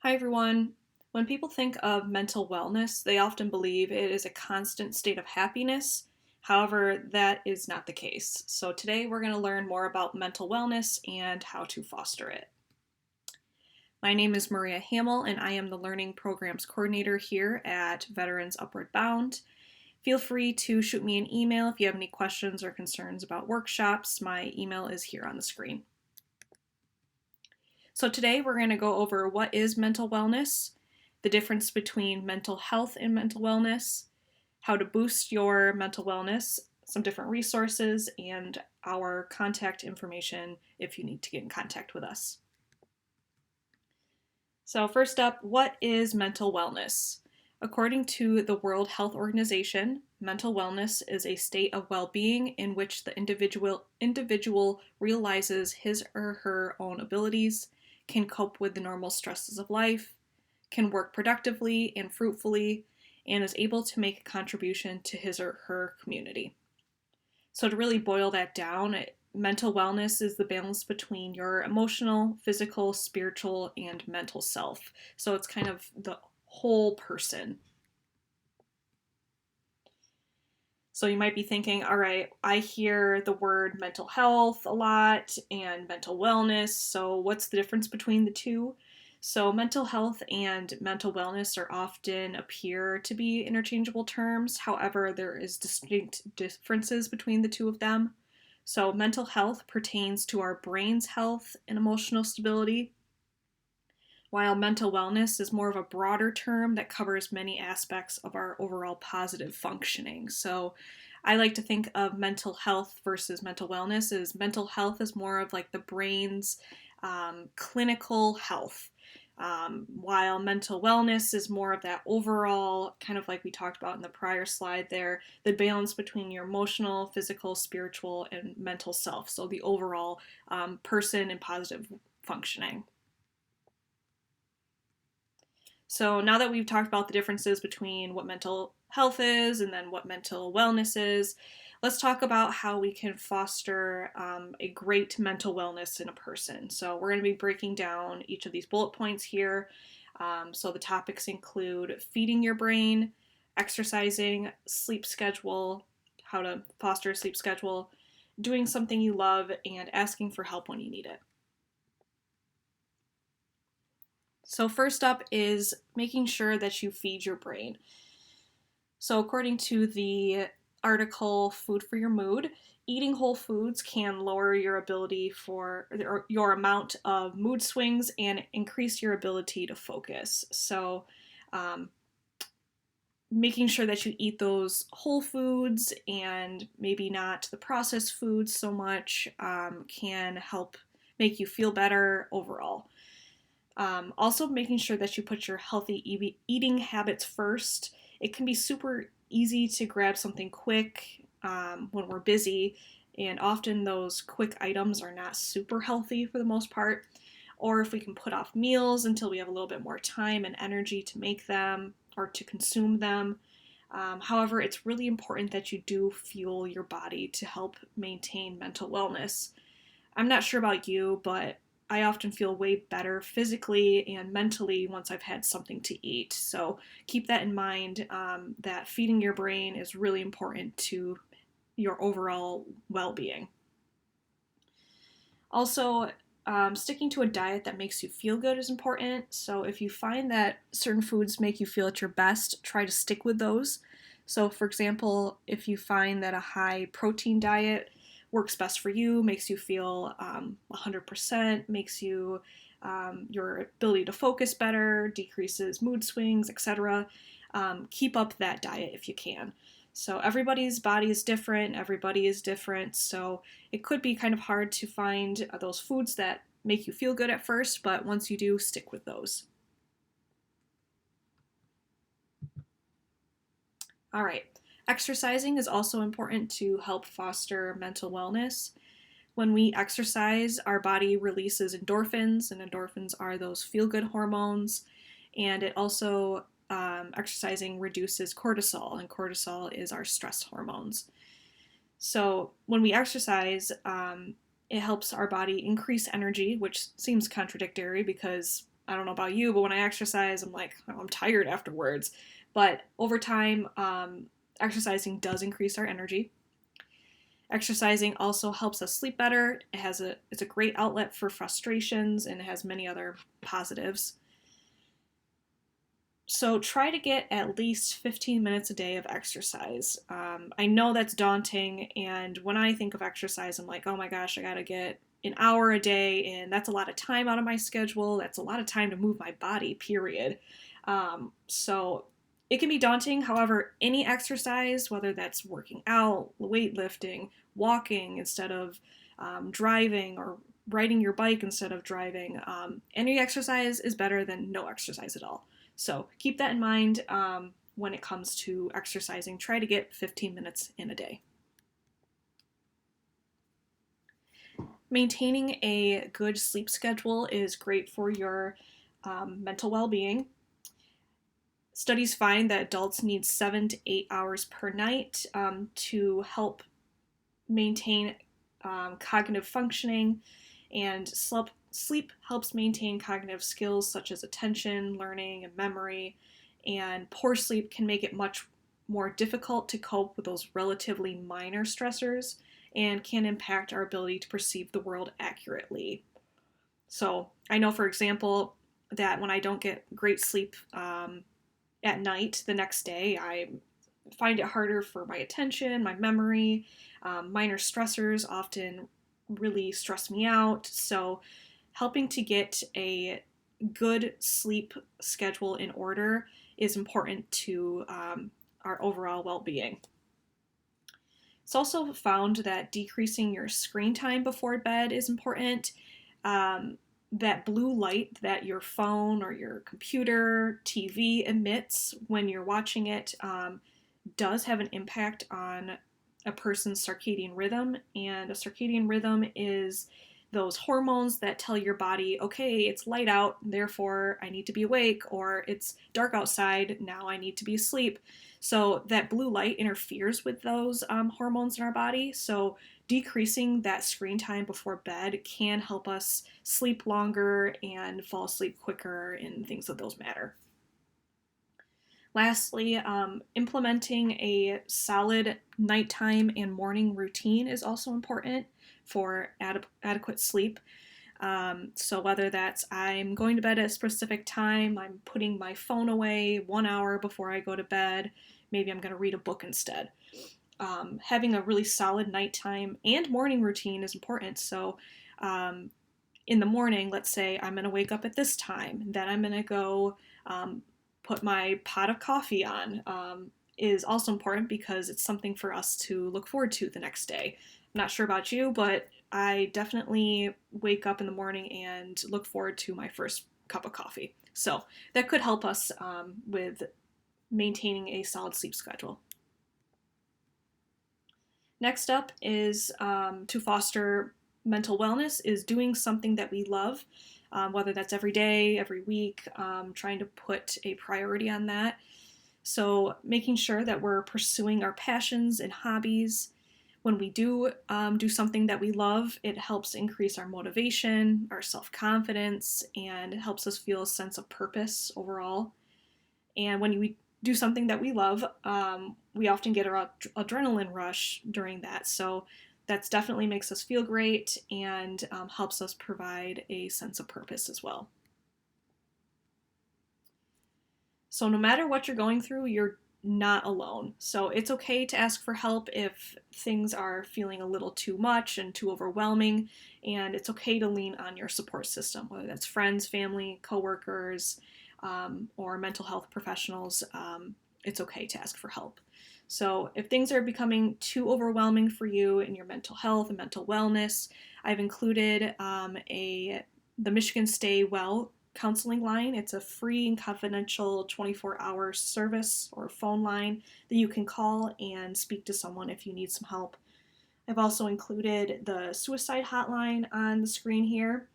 Hi, everyone. When people think of mental wellness, they often believe it is a constant state of happiness. However, that is not the case. So, today we're going to learn more about mental wellness and how to foster it. My name is Maria Hamill, and I am the Learning Programs Coordinator here at Veterans Upward Bound. Feel free to shoot me an email if you have any questions or concerns about workshops. My email is here on the screen. So today we're going to go over what is mental wellness, the difference between mental health and mental wellness, how to boost your mental wellness, some different resources, and our contact information if you need to get in contact with us. So first up, what is mental wellness? According to the World Health Organization, mental wellness is a state of well-being in which the individual realizes his or her own abilities, can cope with the normal stresses of life, can work productively and fruitfully, and is able to make a contribution to his or her community. So, to really boil that down, mental wellness is the balance between your emotional, physical, spiritual, and mental self. So, it's kind of the whole person. So you might be thinking, all right, I hear the word mental health a lot and mental wellness. So what's the difference between the two? So mental health and mental wellness are often appear to be interchangeable terms. However, there is distinct differences between the two of them. So mental health pertains to our brain's health and emotional stability, while mental wellness is more of a broader term that covers many aspects of our overall positive functioning. So I like to think of mental health versus mental wellness as mental health is more of like the brain's clinical health. While mental wellness is more of that overall, kind of like we talked about in the prior slide there, the balance between your emotional, physical, spiritual, and mental self. So the overall person and positive functioning. So now that we've talked about the differences between what mental health is and then what mental wellness is, let's talk about how we can foster a great mental wellness in a person. So we're going to be breaking down each of these bullet points here. So the topics include feeding your brain, exercising, sleep schedule, how to foster a sleep schedule, doing something you love, and asking for help when you need it. So, first up is making sure that you feed your brain. So, according to the article Food for Your Mood, eating whole foods can lower your ability for your amount of mood swings and increase your ability to focus. So, um, making sure that you eat those whole foods and maybe not the processed foods so much can help make you feel better overall. Also, making sure that you put your healthy eating habits first. It can be super easy to grab something quick when we're busy, and often those quick items are not super healthy for the most part. Or if we can put off meals until we have a little bit more time and energy to make them or to consume them. However, it's really important that you do fuel your body to help maintain mental wellness. I'm not sure about you, but I often feel way better physically and mentally once I've had something to eat. So keep that in mind that feeding your brain is really important to your overall well being. Also, sticking to a diet that makes you feel good is important. So if you find that certain foods make you feel at your best, try to stick with those. So, for example, if you find that a high protein diet works best for you, makes you feel 100%, makes you your ability to focus better, decreases mood swings, etc. Keep up that diet if you can. So everybody's body is different, everybody is different, so it could be kind of hard to find those foods that make you feel good at first, but once you do, stick with those. All right. Exercising is also important to help foster mental wellness. When we exercise, our body releases endorphins, and endorphins are those feel good hormones. And it also, exercising reduces cortisol, and cortisol is our stress hormones. So when we exercise, it helps our body increase energy, which seems contradictory because I don't know about you, but when I exercise, I'm like, oh, I'm tired afterwards. But over time, exercising does increase our energy. Exercising also helps us sleep better. It's a great outlet for frustrations, and it has many other positives. So try to get at least 15 minutes a day of exercise. I know that's daunting, and when I think of exercise, I'm like, oh my gosh, I gotta get an hour a day, and that's a lot of time out of my schedule. That's a lot of time to move my body, period. So it can be daunting. However, any exercise, whether that's working out, weightlifting, walking instead of driving, or riding your bike instead of driving, any exercise is better than no exercise at all. So keep that in mind when it comes to exercising. Try to get 15 minutes in a day. Maintaining a good sleep schedule is great for your mental well being. Studies find that adults need 7 to 8 hours per night to help maintain cognitive functioning, and sleep helps maintain cognitive skills such as attention, learning, and memory. And poor sleep can make it much more difficult to cope with those relatively minor stressors and can impact our ability to perceive the world accurately. So, I know, for example, that when I don't get great sleep at night the next day, I find it harder for my attention, my memory. Minor stressors often really stress me out. So, helping to get a good sleep schedule in order is important to our overall well being. It's also found that decreasing your screen time before bed is important. That blue light that your phone or your computer, TV emits when you're watching it does have an impact on a person's circadian rhythm. And a circadian rhythm is those hormones that tell your body, okay, it's light out, therefore I need to be awake, or it's dark outside, now I need to be asleep. So that blue light interferes with those hormones in our body. So decreasing that screen time before bed can help us sleep longer and fall asleep quicker and things of those matter. Lastly, implementing a solid nighttime and morning routine is also important for adequate sleep. So whether that's I'm going to bed at a specific time, I'm putting my phone away 1 hour before I go to bed, maybe I'm going to read a book instead. Having a really solid nighttime and morning routine is important. So in the morning, let's say I'm going to wake up at this time, then I'm going to go put my pot of coffee on, is also important because it's something for us to look forward to the next day. I'm not sure about you, but I definitely wake up in the morning and look forward to my first cup of coffee. So that could help us with maintaining a solid sleep schedule. Next up is to foster mental wellness is doing something that we love, whether that's every day, every week, trying to put a priority on that. So making sure that we're pursuing our passions and hobbies. When we do something that we love, it helps increase our motivation, our self-confidence, and it helps us feel a sense of purpose overall. And when we do something that we love, we often get an adrenaline rush during that. So that definitely makes us feel great and helps us provide a sense of purpose as well. So no matter what you're going through, you're not alone. So it's okay to ask for help if things are feeling a little too much and too overwhelming, and it's okay to lean on your support system, whether that's friends, family, coworkers, or mental health professionals. It's okay to ask for help. So if things are becoming too overwhelming for you in your mental health and mental wellness, I've included the Michigan Stay Well counseling line. It's a free and confidential 24-hour service or phone line that you can call and speak to someone if you need some help. I've also included the suicide hotline on the screen here,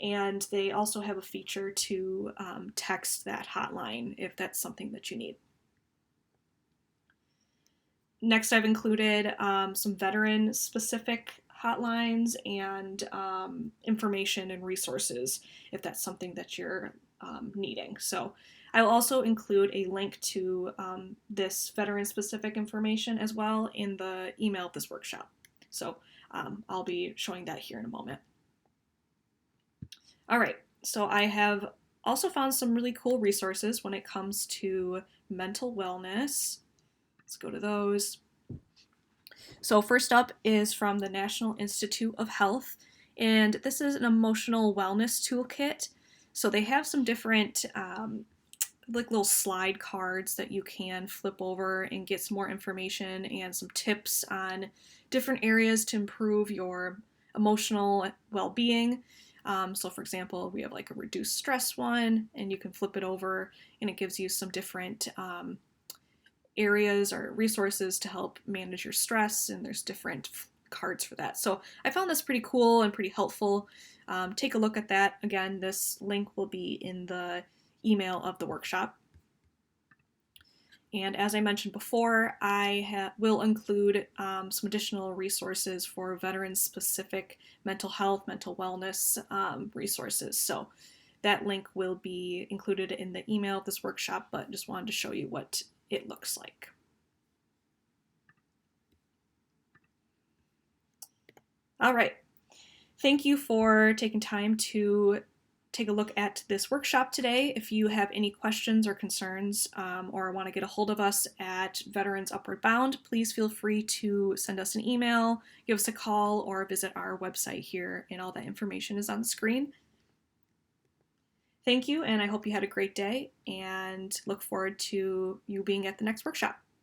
and they also have a feature to text that hotline if that's something that you need. Next, I've included some veteran-specific hotlines and information and resources if that's something that you're needing. So I will also include a link to this veteran-specific information as well in the email of this workshop. So I'll be showing that here in a moment. All right, so I have also found some really cool resources when it comes to mental wellness. Let's go to those. So first up is from the National Institute of Health, and this is an emotional wellness toolkit. So they have some different like little slide cards that you can flip over and get some more information and some tips on different areas to improve your emotional well-being. So for example, we have like a reduced stress one, and you can flip it over and it gives you some different areas or resources to help manage your stress, and there's different cards for that. So I found this pretty cool and pretty helpful. Take a look at that. Again, this link will be in the email of the workshop. And as I mentioned before, I will include some additional resources for veteran-specific mental health, mental wellness resources. So that link will be included in the email of this workshop, but just wanted to show you what it looks like. All right. Thank you for taking time to take a look at this workshop today. If you have any questions or concerns or want to get a hold of us at Veterans Upward Bound, please feel free to send us an email, give us a call, or visit our website here, and all that information is on the screen. Thank you, and I hope you had a great day, and look forward to you being at the next workshop.